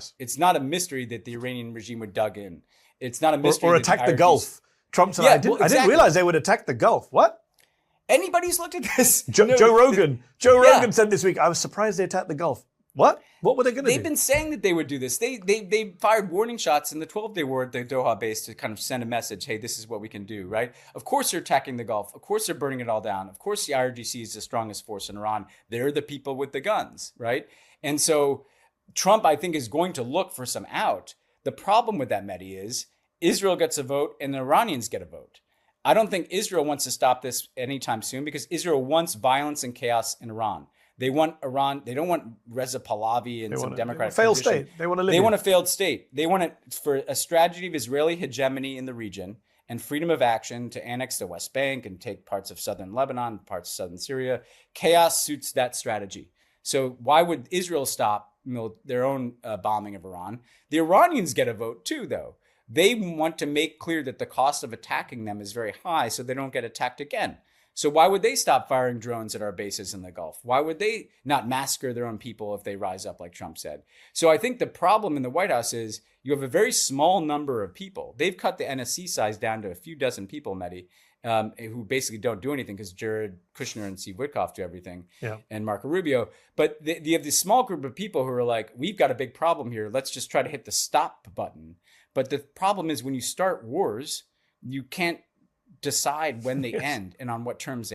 Nice. It's not a mystery that the Iranian regime would dug in. It's not a mystery. Or attack the Gulf. Trump said, I didn't realize they would attack the Gulf. What? Anybody's looked at this. Joe Rogan. Joe Rogan said this week, I was surprised they attacked the Gulf. What? What were they going to do? They've been saying that they would do this. They fired warning shots in the 12-day war at the Doha base to kind of send a message, hey, this is what we can do, right? Of course they're attacking the Gulf. Of course they're burning it all down. Of course the IRGC is the strongest force in Iran. They're the people with the guns, right? And so Trump, I think, is going to look for some out. The problem with that, Mehdi, is Israel gets a vote and the Iranians get a vote. I don't think Israel wants to stop this anytime soon because Israel wants violence and chaos in Iran. They want Iran. They don't want Reza Pahlavi and some democratic failed state. They want to live. They want a failed state. They want it for a strategy of Israeli hegemony in the region and freedom of action to annex the West Bank and take parts of southern Lebanon, parts of southern Syria. Chaos suits that strategy. So why would Israel stop their own bombing of Iran? The Iranians get a vote too, though. They want to make clear that the cost of attacking them is very high so they don't get attacked again. So why would they stop firing drones at our bases in the Gulf? Why would they not massacre their own people if they rise up, like Trump said? So I think the problem in the White House is you have a very small number of people. They've cut the NSC size down to a few dozen people, Mehdi, who basically don't do anything because Jared Kushner and Steve Witkoff do everything, and Marco Rubio. But you have this small group of people who are like, we've got a big problem here. Let's just try to hit the stop button. But the problem is when you start wars, you can't decide when they end and on what terms